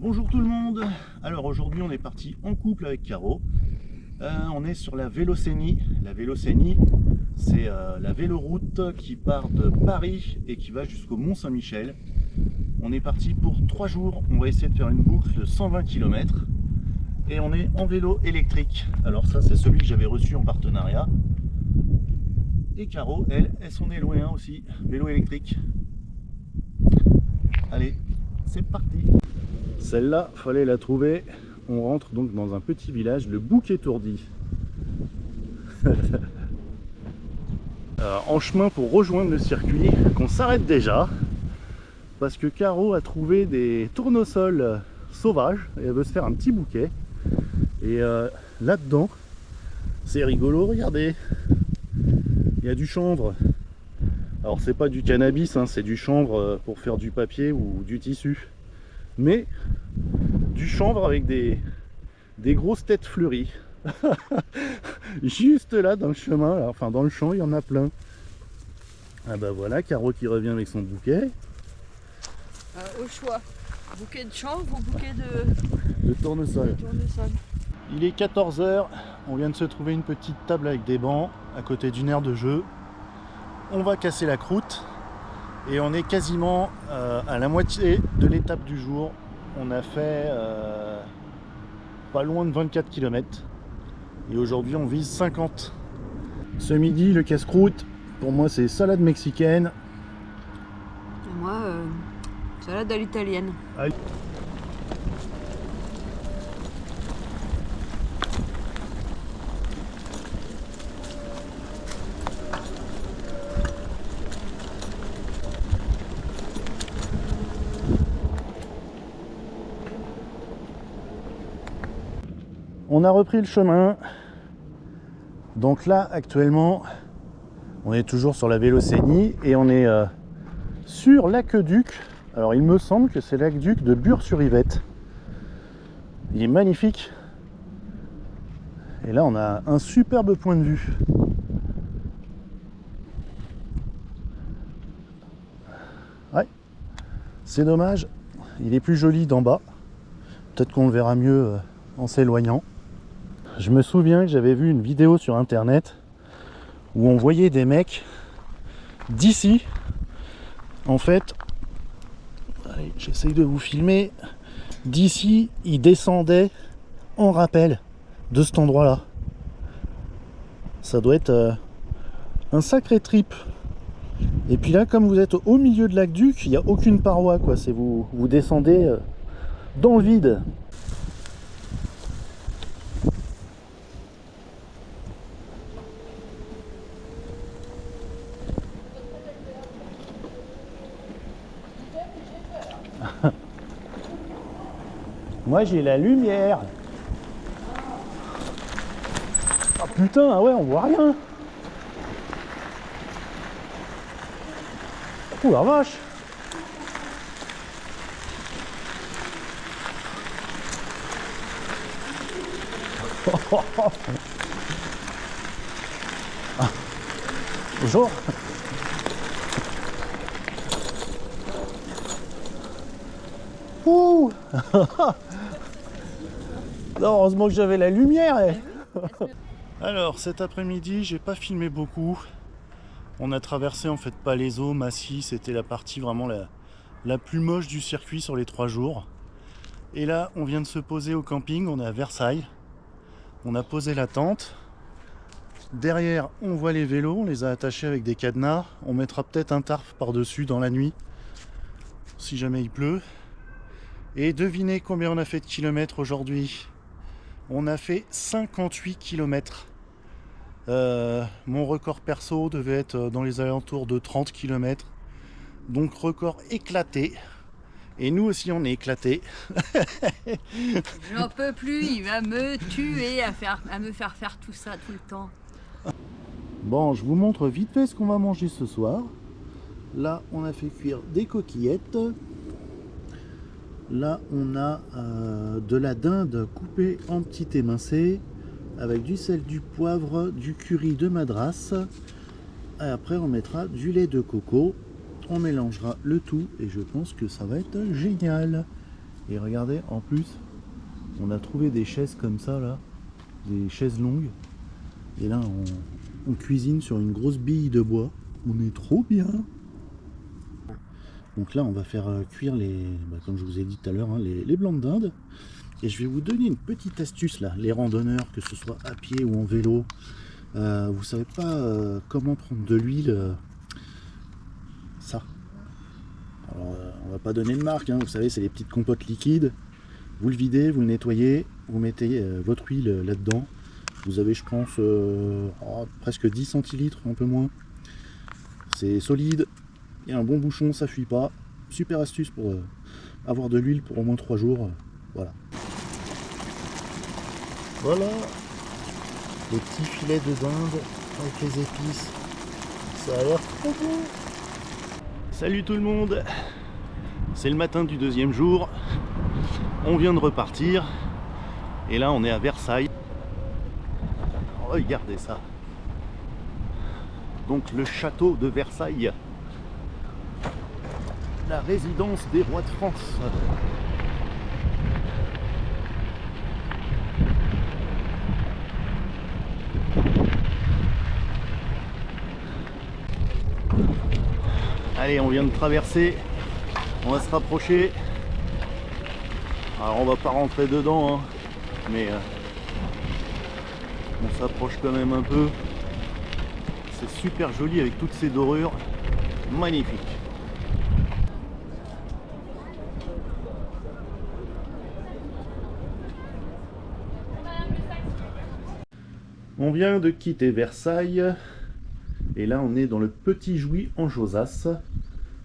Bonjour tout le monde. Alors aujourd'hui on est parti en couple avec Caro. On est sur la Vélocénie. La Vélocénie, c'est la véloroute qui part de Paris et qui va jusqu'au Mont-Saint-Michel. On est parti pour 3 jours. On va essayer de faire une boucle de 120 km. Et on est en vélo électrique. Alors ça c'est celui que j'avais reçu en partenariat. Et Caro, elle s'en est loin aussi. Vélo électrique. Allez, c'est parti. Celle-là, fallait la trouver. On rentre donc dans un petit village, le Bouc-Étourdi. En chemin pour rejoindre le circuit, qu'on s'arrête déjà. Parce que Caro a trouvé des tournesols sauvages. Et elle veut se faire un petit bouquet. Et là-dedans, c'est rigolo, regardez. Il y a du chanvre. Alors c'est pas du cannabis, hein, c'est du chanvre pour faire du papier ou du tissu. Mais du chanvre avec des grosses têtes fleuries. Juste là dans le chemin, là, enfin dans le champ, il y en a plein. Ah bah voilà, Caro qui revient avec son bouquet. Au choix, bouquet de chanvre ou bouquet de tournesol. tournesol. Il est 14 h, on vient de se trouver une petite table avec des bancs à côté d'une aire de jeu. On va casser la croûte et on est quasiment à la moitié de l'étape du jour. On a fait pas loin de 24 km et aujourd'hui on vise 50. Ce midi, le casse-croûte, pour moi c'est salade mexicaine. Et moi, salade à l'italienne. Allez. On a repris le chemin. Donc là actuellement on est toujours sur la Vélocénie et on est sur l'aqueduc. Alors il me semble que c'est l'aqueduc de Bure-sur-Yvette. Il est magnifique. Et là on a un superbe point de vue. Ouais, c'est dommage, il est plus joli d'en bas. Peut-être qu'on le verra mieux en s'éloignant. Je me souviens que j'avais vu une vidéo sur internet où on voyait des mecs d'ici. En fait, allez, j'essaye de vous filmer. D'ici, ils descendaient en rappel de cet endroit-là. Ça doit être un sacré trip. Et puis là, comme vous êtes au milieu de l'aqueduc, il n'y a aucune paroi, quoi. C'est vous descendez dans le vide. Moi j'ai la lumière. Ah putain, ah ouais, on voit rien. Oh la vache. Ah. Bonjour. Ouh. Non, heureusement que j'avais la lumière. Alors cet après-midi, j'ai pas filmé beaucoup. On a traversé en fait Palaiseau, Massy, c'était la partie vraiment la plus moche du circuit sur les 3 jours. Et là, on vient de se poser au camping, on est à Versailles. On a posé la tente. Derrière, on voit les vélos, on les a attachés avec des cadenas. On mettra peut-être un tarp par-dessus dans la nuit, si jamais il pleut. Et devinez combien on a fait de kilomètres aujourd'hui? On a fait 58 km. Mon record perso devait être dans les alentours de 30 km. Donc record éclaté. Et nous aussi on est éclaté. J'en peux plus, il va me tuer à me faire faire tout ça tout le temps. Bon, je vous montre vite fait ce qu'on va manger ce soir. Là, on a fait cuire des coquillettes. Là, on a de la dinde coupée en petits émincés avec du sel, du poivre, du curry de Madras. Et après, on mettra du lait de coco. On mélangera le tout et je pense que ça va être génial. Et regardez, en plus, on a trouvé des chaises comme ça là, des chaises longues. Et là, on cuisine sur une grosse bille de bois. On est trop bien. Donc là, on va faire cuire comme je vous ai dit tout à l'heure, hein, les blancs d'Inde. Et je vais vous donner une petite astuce là, les randonneurs, que ce soit à pied ou en vélo. Vous savez pas comment prendre de l'huile. Ça. Alors, on va pas donner de marque, hein, vous savez, c'est les petites compotes liquides. Vous le videz, vous le nettoyez, vous mettez votre huile là-dedans. Vous avez, je pense, presque 10 centilitres, un peu moins. C'est solide, il y a un bon bouchon, ça fuit pas. Super astuce pour avoir de l'huile pour au moins 3 jours. Voilà. Voilà les petits filets de dinde avec les épices. Ça a l'air trop bon. Salut tout le monde, c'est le matin du deuxième jour, on vient de repartir et là on est à Versailles. Regardez ça, donc le château de Versailles, la résidence des rois de France. Allez, on vient de traverser, on va se rapprocher. Alors on va pas rentrer dedans, hein, mais on s'approche quand même un peu. C'est super joli avec toutes ces dorures, magnifique. On vient de quitter Versailles. Et là on est dans le Petit Jouy en Josas.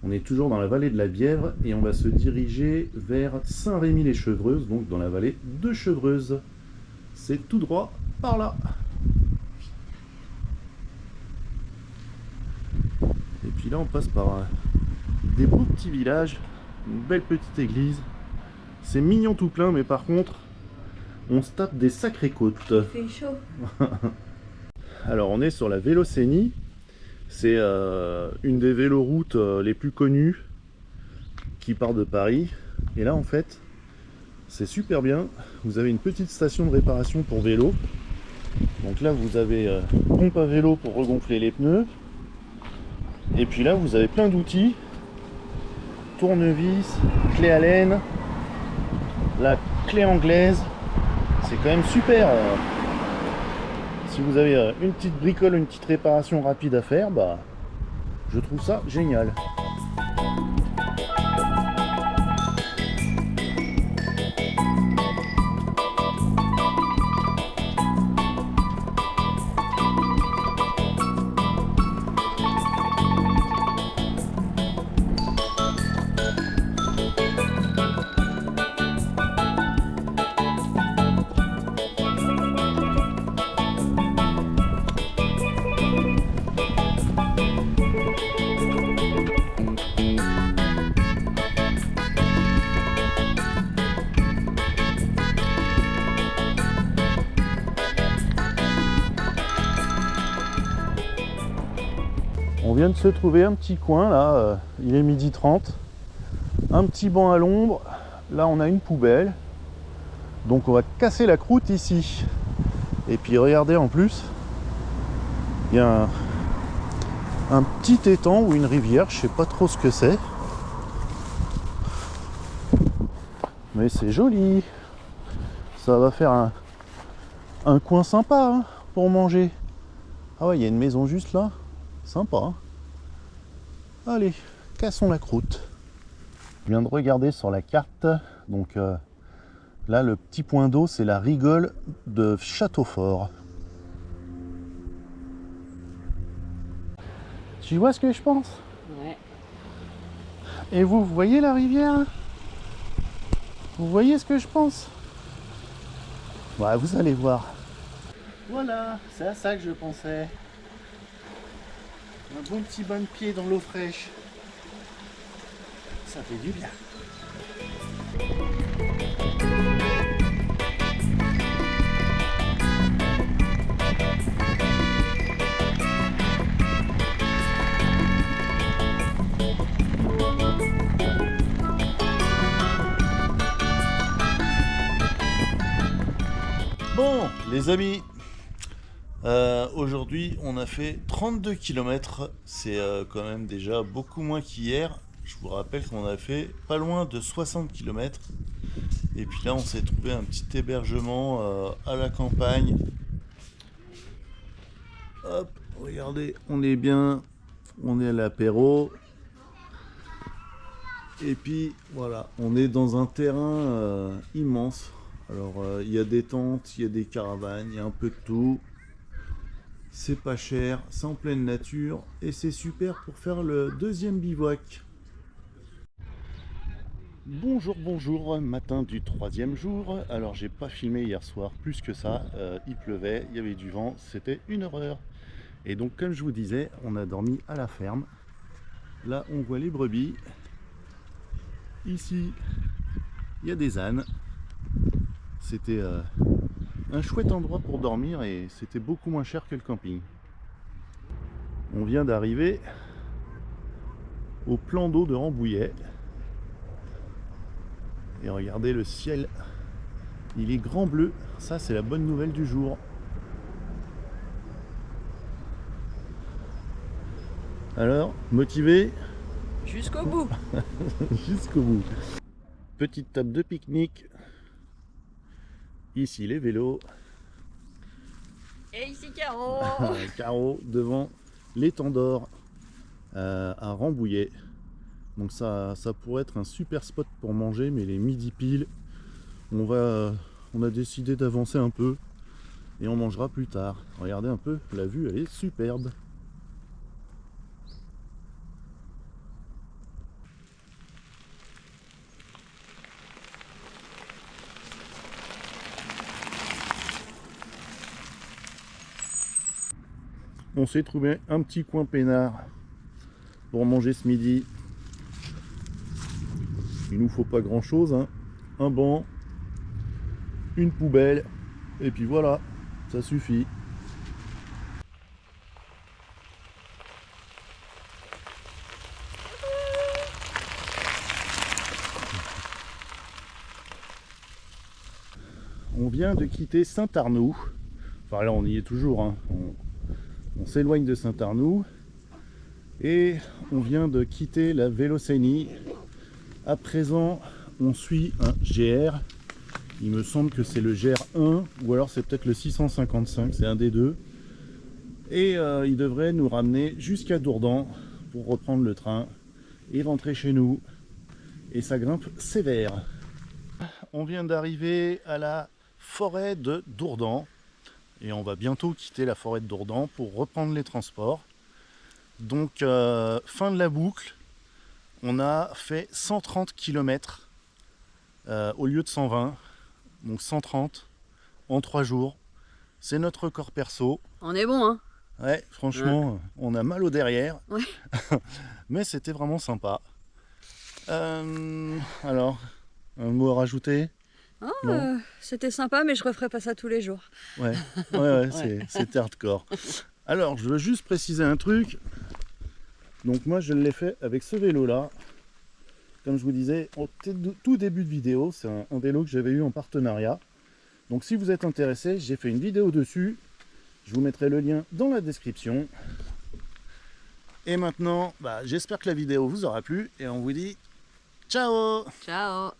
On est toujours dans la vallée de la Bièvre et on va se diriger vers Saint-Rémy-les-Chevreuses, donc dans la vallée de Chevreuse. C'est tout droit par là. Et puis là on passe par des beaux petits villages, une belle petite église. C'est mignon tout plein, mais par contre on se tape des sacrées côtes. Il fait chaud. Alors on est sur la Vélocénie. C'est une des véloroutes les plus connues qui part de Paris. Et là en fait, c'est super bien. Vous avez une petite station de réparation pour vélo. Donc là vous avez pompe à vélo pour regonfler les pneus. Et puis là vous avez plein d'outils. Tournevis, clé à laine, la clé anglaise. C'est quand même super. Si vous avez une petite bricole, une petite réparation rapide à faire, bah, je trouve ça génial. On vient de se trouver un petit coin là, il est 12h30, un petit banc à l'ombre, là on a une poubelle, donc on va casser la croûte ici. Et puis regardez en plus, il y a un petit étang ou une rivière, je sais pas trop ce que c'est, mais c'est joli, ça va faire un coin sympa hein, pour manger. Ah ouais, il y a une maison juste là. Sympa. Hein. Allez, cassons la croûte. Je viens de regarder sur la carte. Donc là, le petit point d'eau, c'est la rigole de Châteaufort. Tu vois ce que je pense? Ouais. Et vous voyez la rivière? Vous voyez ce que je pense? Ouais, vous allez voir. Voilà, c'est à ça que je pensais. Un bon petit bain de pied dans l'eau fraîche. Ça fait du bien. Bon, les amis, aujourd'hui on a fait 32 km. C'est quand même déjà beaucoup moins qu'hier. Je vous rappelle qu'on a fait pas loin de 60 km. Et puis là on s'est trouvé un petit hébergement à la campagne. Hop, regardez, on est bien, on est à l'apéro. Et puis voilà, on est dans un terrain immense. Alors il y a des tentes, il y a des caravanes, il y a un peu de tout. C'est pas cher, c'est en pleine nature et c'est super pour faire le deuxième bivouac. Bonjour, bonjour, matin du troisième jour. Alors j'ai pas filmé hier soir plus que ça, il pleuvait, il y avait du vent, c'était une horreur. Et donc comme je vous disais, on a dormi à la ferme. Là on voit les brebis. Ici il y a des ânes. C'était un chouette endroit pour dormir et c'était beaucoup moins cher que le camping. On vient d'arriver au plan d'eau de Rambouillet. Et regardez le ciel, il est grand bleu. Ça c'est la bonne nouvelle du jour. Alors, motivé? Jusqu'au bout. Jusqu'au bout. Petite table de pique-nique. Ici les vélos. Et ici Caro. Caro devant l'étang d'or à Rambouillet. Donc ça pourrait être un super spot pour manger, mais les midi pile. On a décidé d'avancer un peu et on mangera plus tard. Regardez un peu, la vue elle est superbe. On s'est trouvé un petit coin peinard pour manger ce midi. Il nous faut pas grand chose, hein. Un banc, une poubelle, et puis voilà, ça suffit. On vient de quitter Saint-Arnoux. Enfin là on y est toujours, hein. On s'éloigne de Saint-Arnoux et on vient de quitter la Vélocénie. À présent on suit un GR. Il me semble que c'est le GR1 ou alors c'est peut-être le 655, c'est un des deux. Et il devrait nous ramener jusqu'à Dourdan pour reprendre le train et rentrer chez nous. Et ça grimpe sévère. On vient d'arriver à la forêt de Dourdan. Et on va bientôt quitter la forêt de Dourdan pour reprendre les transports. Donc fin de la boucle, on a fait 130 km au lieu de 120, donc 130 en 3 jours. C'est notre record perso. On est bon, hein? Ouais, franchement, ouais. On a mal au derrière, Ouais. Mais c'était vraiment sympa. Alors, un mot à rajouter? C'était sympa, mais je referai pas ça tous les jours. Ouais, c'était hardcore. Alors, je veux juste préciser un truc. Donc moi, je l'ai fait avec ce vélo-là. Comme je vous disais, au tout début de vidéo, c'est un vélo que j'avais eu en partenariat. Donc si vous êtes intéressé, j'ai fait une vidéo dessus. Je vous mettrai le lien dans la description. Et maintenant, j'espère que la vidéo vous aura plu. Et on vous dit ciao! Ciao!